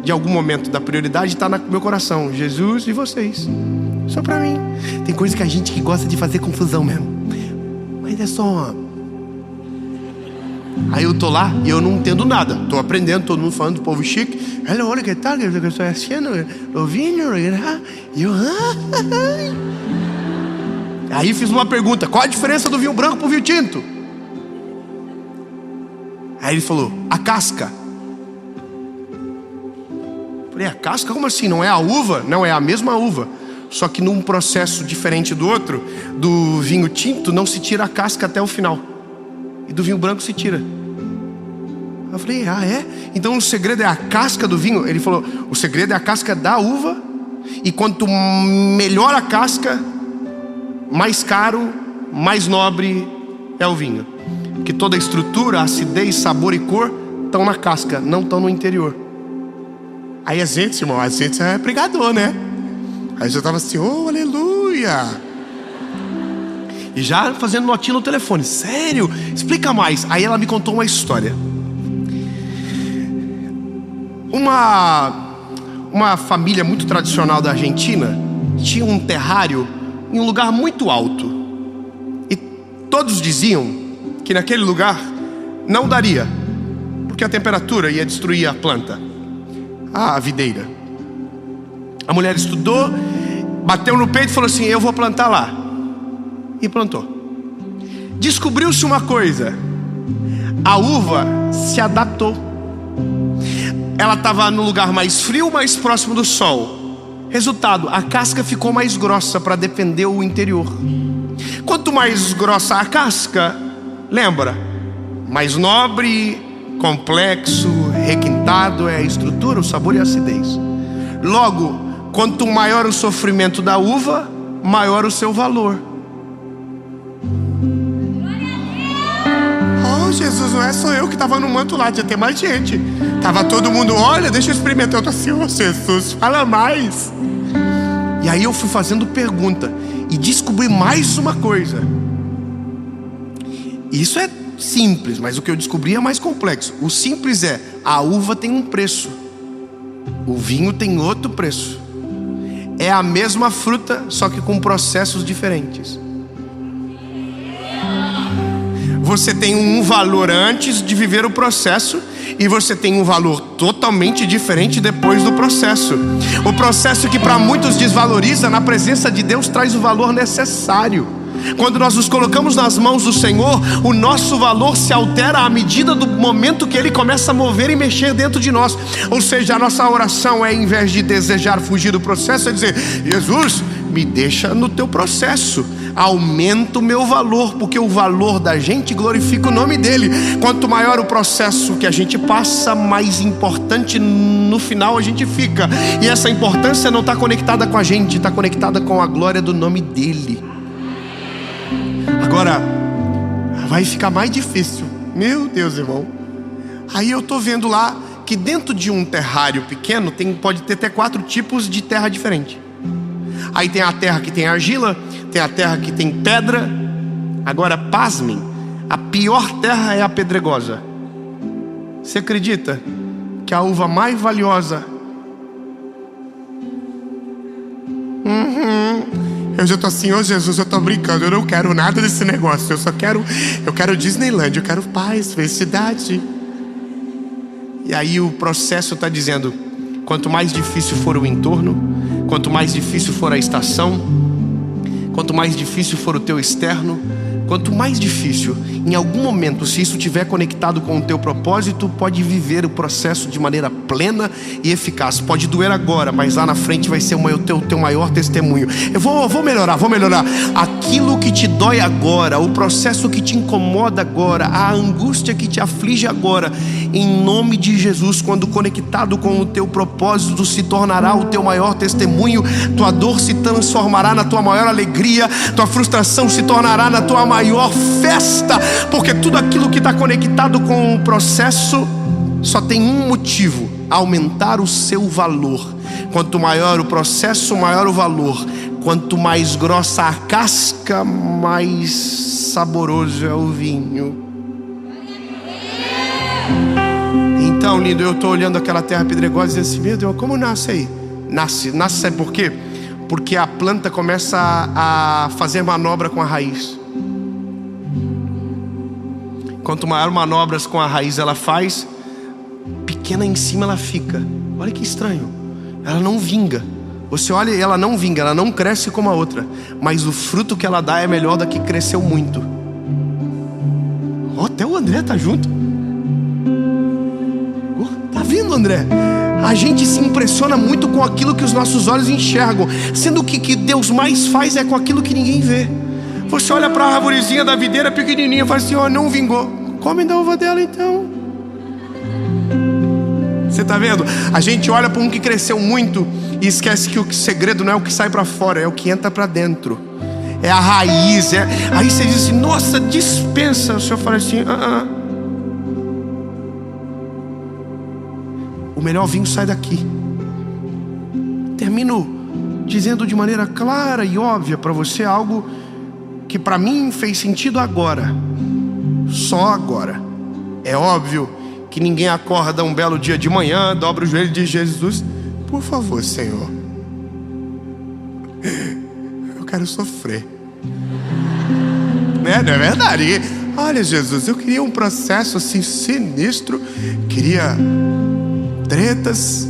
de algum momento da prioridade, tá no meu coração. Jesus e vocês. Só pra mim. Tem coisa que a gente que gosta de fazer confusão mesmo. Mas é só uma... Aí eu tô lá e eu não entendo nada. Tô aprendendo, todo mundo falando do povo chique. Olha, que tal? Que eu estou achando? O vinho? E eu... Aí fiz uma pergunta: qual a diferença do vinho branco pro vinho tinto? Aí ele falou: a casca. Eu falei: a casca? Como assim? Não é a uva? Não, é a mesma uva, só que num processo diferente do outro. Do vinho tinto não se tira a casca até o final, e do vinho branco se tira. Eu falei: ah, é? Então o segredo é a casca do vinho? Ele falou: o segredo é a casca da uva, e quanto melhor a casca, mais caro, mais nobre é o vinho. Porque toda a estrutura, acidez, sabor e cor estão na casca, não estão no interior. Aí a gente, irmão, a gente é pregador, né? Aí eu tava assim: oh, aleluia. E já fazendo notinha no telefone: sério? Explica mais. Aí ela me contou uma história. Uma família muito tradicional da Argentina tinha um terrário em um lugar muito alto. E todos diziam que naquele lugar não daria, porque a temperatura ia destruir a planta, a videira. A mulher estudou, bateu no peito e falou assim: eu vou plantar lá. E plantou. Descobriu-se uma coisa: a uva se adaptou. Ela estava no lugar mais frio, mais próximo do sol. Resultado: a casca ficou mais grossa para defender o interior. Quanto mais grossa a casca, lembra, mais nobre, complexo, requintado é a estrutura, o sabor e a acidez. Logo, quanto maior o sofrimento da uva, maior o seu valor. Oh, Jesus, não é só eu que estava no manto lá, tinha até mais gente. Tava todo mundo: olha, deixa eu experimentar. Eu tô assim: oh, Jesus, fala mais. E aí eu fui fazendo pergunta e descobri mais uma coisa. Isso é simples, mas o que eu descobri é mais complexo. O simples é: a uva tem um preço, o vinho tem outro preço. É a mesma fruta, só que com processos diferentes. você tem um valor antes de viver o processo, e você tem um valor totalmente diferente depois do processo. O processo que para muitos desvaloriza, na presença de Deus traz o valor necessário. Quando nós nos colocamos nas mãos do Senhor, o nosso valor se altera à medida do momento que Ele começa a mover e mexer dentro de nós. Ou seja, a nossa oração é, em vez de desejar fugir do processo, é dizer: Jesus, me deixa no teu processo, aumenta o meu valor, porque o valor da gente glorifica o nome dele. Quanto maior o processo que a gente passa, mais importante no final a gente fica. E essa importância não está conectada com a gente, está conectada com a glória do nome dele. Agora, vai ficar mais difícil. Meu Deus, irmão. Aí eu tô vendo lá que dentro de um terrário pequeno pode ter até 4 tipos de terra diferente. Aí tem a terra que tem argila, tem a terra que tem pedra. Agora, pasmem, a pior terra é a pedregosa. Você acredita que a uva mais valiosa... Eu já tô assim: ô Jesus, eu tô brincando, eu não quero nada desse negócio. Eu quero Disneyland, eu quero paz, felicidade. E aí o processo está dizendo: quanto mais difícil for o entorno, quanto mais difícil for a estação, quanto mais difícil for o teu externo, quanto mais difícil, em algum momento, se isso estiver conectado com o teu propósito, pode viver o processo de maneira plena e eficaz. Pode doer agora, mas lá na frente vai ser o teu maior testemunho. Eu vou melhorar. Aquilo que te dói agora, o processo que te incomoda agora, a angústia que te aflige agora, em nome de Jesus, quando conectado com o teu propósito, se tornará o teu maior testemunho. Tua dor se transformará na tua maior alegria, tua frustração se tornará na tua maior festa, porque tudo aquilo que está conectado com o processo só tem um motivo: aumentar o seu valor. Quanto maior o processo, maior o valor. Quanto mais grossa a casca, mais saboroso é o vinho. Então, lindo, eu estou olhando aquela terra pedregosa e dizendo assim: meu Deus, como nasce aí? Nasce, sabe por quê? Porque a planta começa a fazer manobra com a raiz. Quanto maior manobras com a raiz ela faz, pequena em cima ela fica. Olha que estranho, ela não vinga. Você olha e ela não vinga, ela não cresce como a outra, mas o fruto que ela dá é melhor da que cresceu muito. Até o André tá junto. Tá vendo, André? A gente se impressiona muito com aquilo que os nossos olhos enxergam, sendo que o que Deus mais faz é com aquilo que ninguém vê. Você olha para a arvorezinha da videira pequenininha e fala assim: ó, não vingou. Come da uva dela então. Você está vendo? A gente olha para um que cresceu muito e esquece que o segredo não é o que sai para fora, é o que entra para dentro. É a raiz. Aí você diz assim: nossa, dispensa. O Senhor fala assim: O melhor vinho sai daqui. Termino dizendo de maneira clara e óbvia para você algo que para mim fez sentido agora, só agora. É óbvio que ninguém acorda um belo dia de manhã, dobra o joelho e diz: Jesus, por favor, Senhor, eu quero sofrer. Não é verdade? Olha, Jesus, eu queria um processo assim sinistro, queria tretas.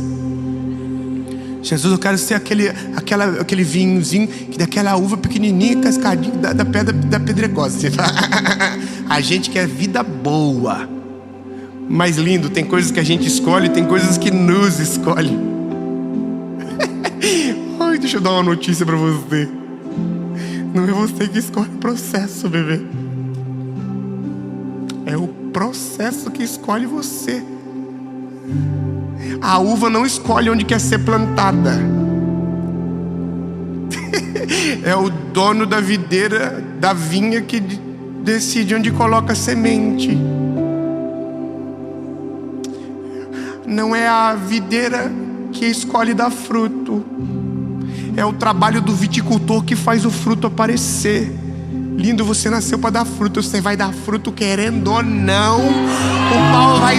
Jesus, eu quero ser aquele vinhozinho que daquela uva pequenininha, cascadinha da pedra da pedregosa. A gente quer vida boa. Mas lindo, tem coisas que a gente escolhe, tem coisas que nos escolhe. Ai, deixa eu dar uma notícia pra você. Não é você que escolhe o processo, bebê. É o processo que escolhe você. A uva não escolhe onde quer ser plantada. É o dono da videira, da vinha, que decide onde coloca a semente. Não é a videira que escolhe dar fruto. É o trabalho do viticultor que faz o fruto aparecer. Lindo, você nasceu para dar fruto. Você vai dar fruto querendo ou não. O pau vai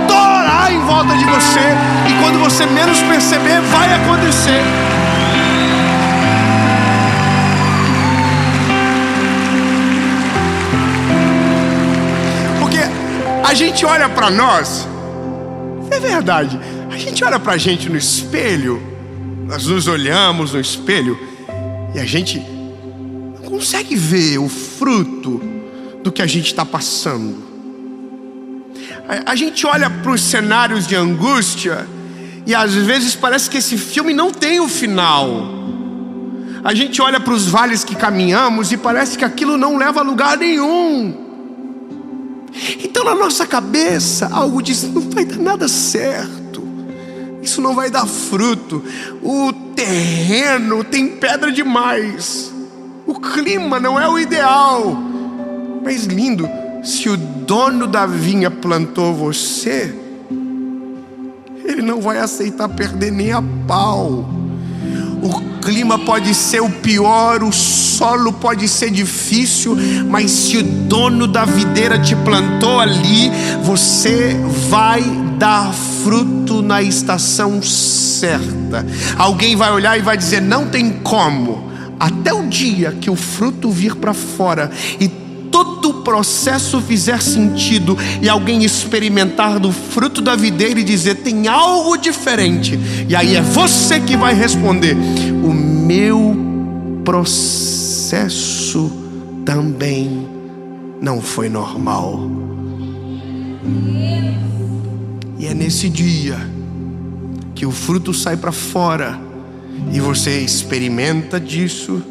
torar em volta de você, e quando você menos perceber, vai acontecer. A gente olha para nós, é verdade, a gente olha pra gente no espelho, nós nos olhamos no espelho e a gente não consegue ver o fruto do que a gente está passando. A gente olha para os cenários de angústia e às vezes parece que esse filme não tem o final. A gente olha para os vales que caminhamos e parece que aquilo não leva a lugar nenhum. Então na nossa cabeça algo diz: não vai dar nada certo, isso não vai dar fruto, o terreno tem pedra demais, o clima não é o ideal. Mas lindo, se o dono da vinha plantou você, ele não vai aceitar perder nem a pau. O clima pode ser o pior, o solo pode ser difícil, mas se o dono da videira te plantou ali, você vai dar fruto na estação certa. Alguém vai olhar e vai dizer: não tem como, até o dia que o fruto vir para fora e todo o processo fizer sentido e alguém experimentar do fruto da videira e dizer: tem algo diferente. E aí é você que vai responder: o meu processo também não foi normal. E é nesse dia que o fruto sai para fora e você experimenta disso,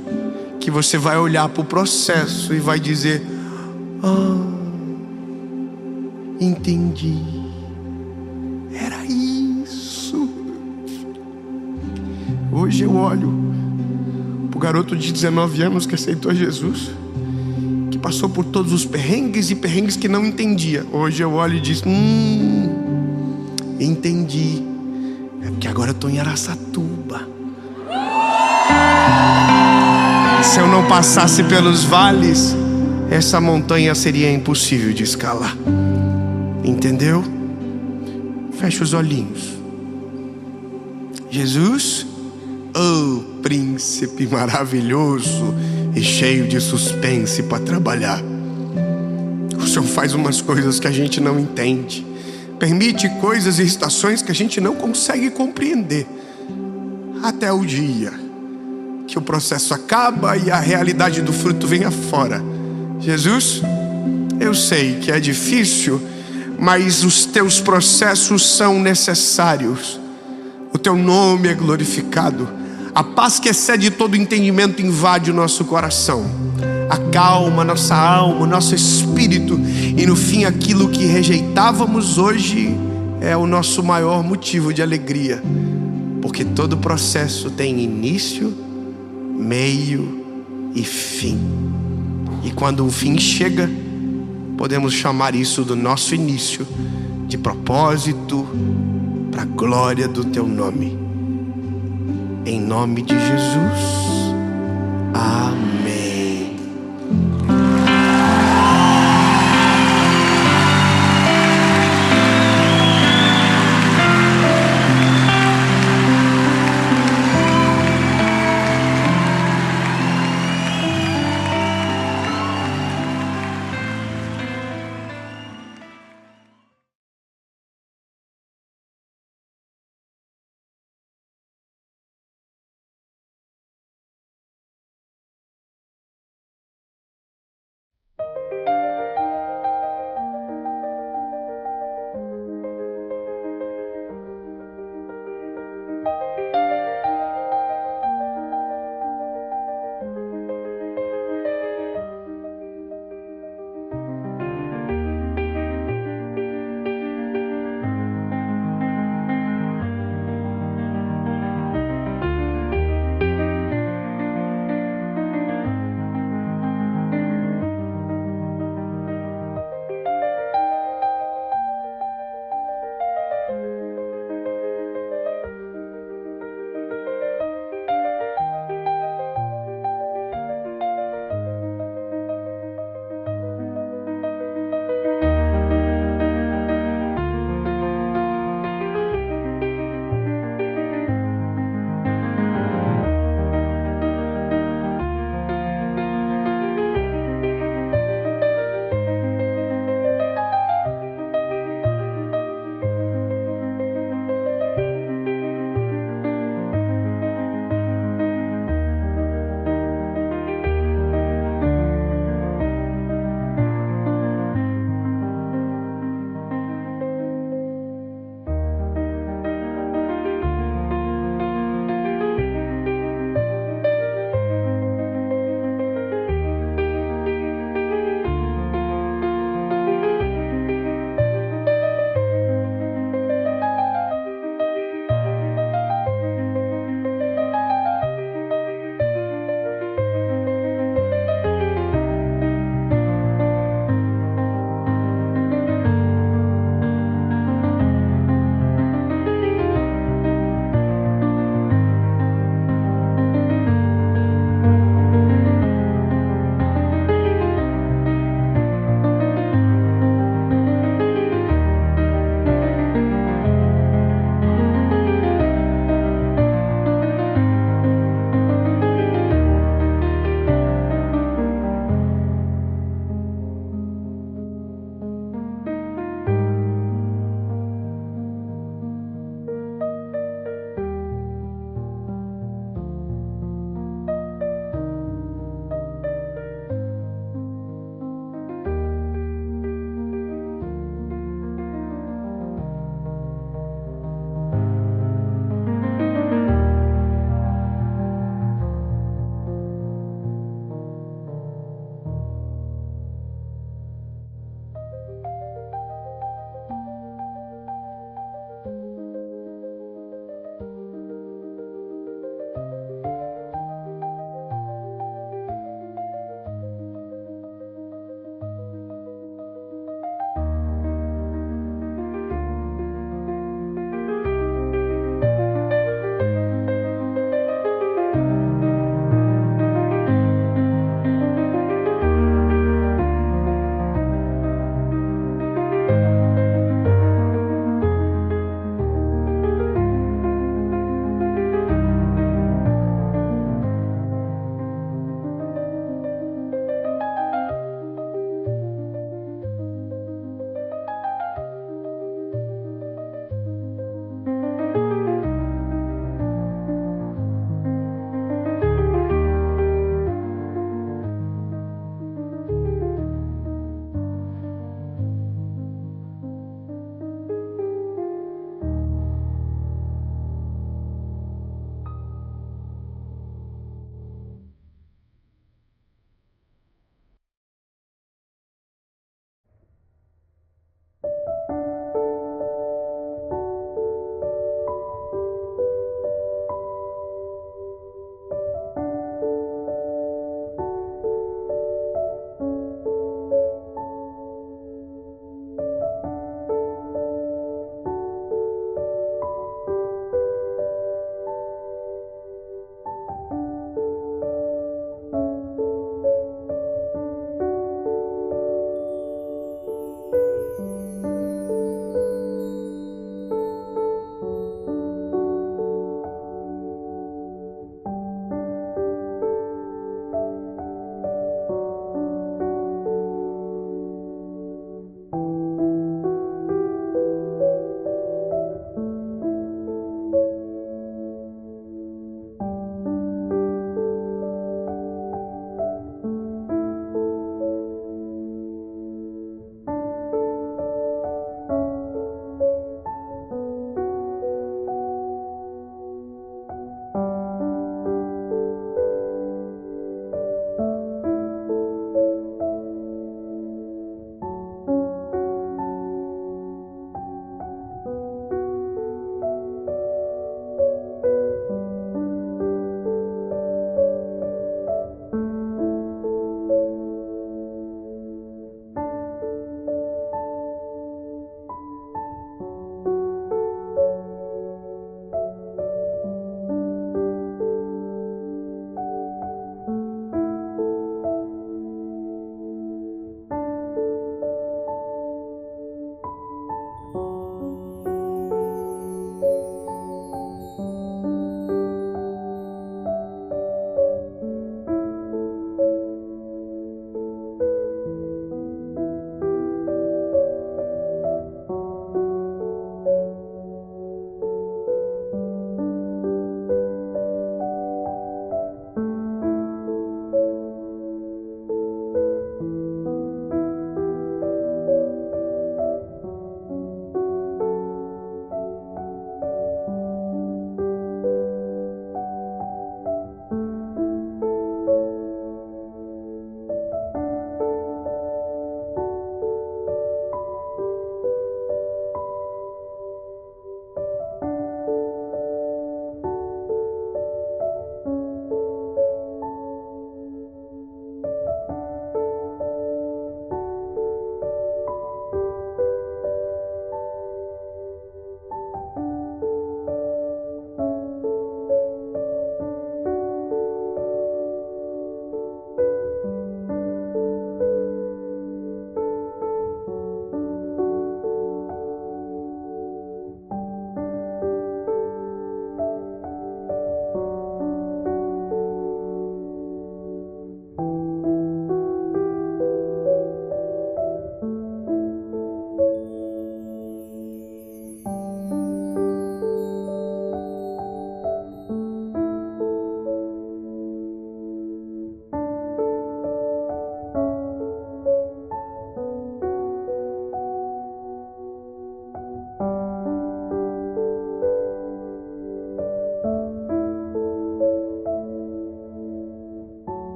que você vai olhar para o processo e vai dizer: entendi, era isso. Hoje eu olho para o garoto de 19 anos que aceitou Jesus, que passou por todos os perrengues e perrengues que não entendia. Hoje eu olho e diz: entendi, é porque agora eu estou em Araçatuba. Se eu não passasse pelos vales, essa montanha seria impossível de escalar. Entendeu? Fecha os olhinhos. Jesus, oh príncipe maravilhoso e cheio de suspense para trabalhar. O Senhor faz umas coisas que a gente não entende, permite coisas e estações que a gente não consegue compreender, até o dia que o processo acaba e a realidade do fruto vem afora. Jesus, eu sei que é difícil, mas os teus processos são necessários. O teu nome é glorificado. A paz que excede todo entendimento invade o nosso coração, acalma nossa alma, o nosso espírito. E no fim, aquilo que rejeitávamos hoje é o nosso maior motivo de alegria, porque todo processo tem início, meio e fim. E quando o fim chega, podemos chamar isso do nosso início de propósito para a glória do teu nome. Em nome de Jesus, amém.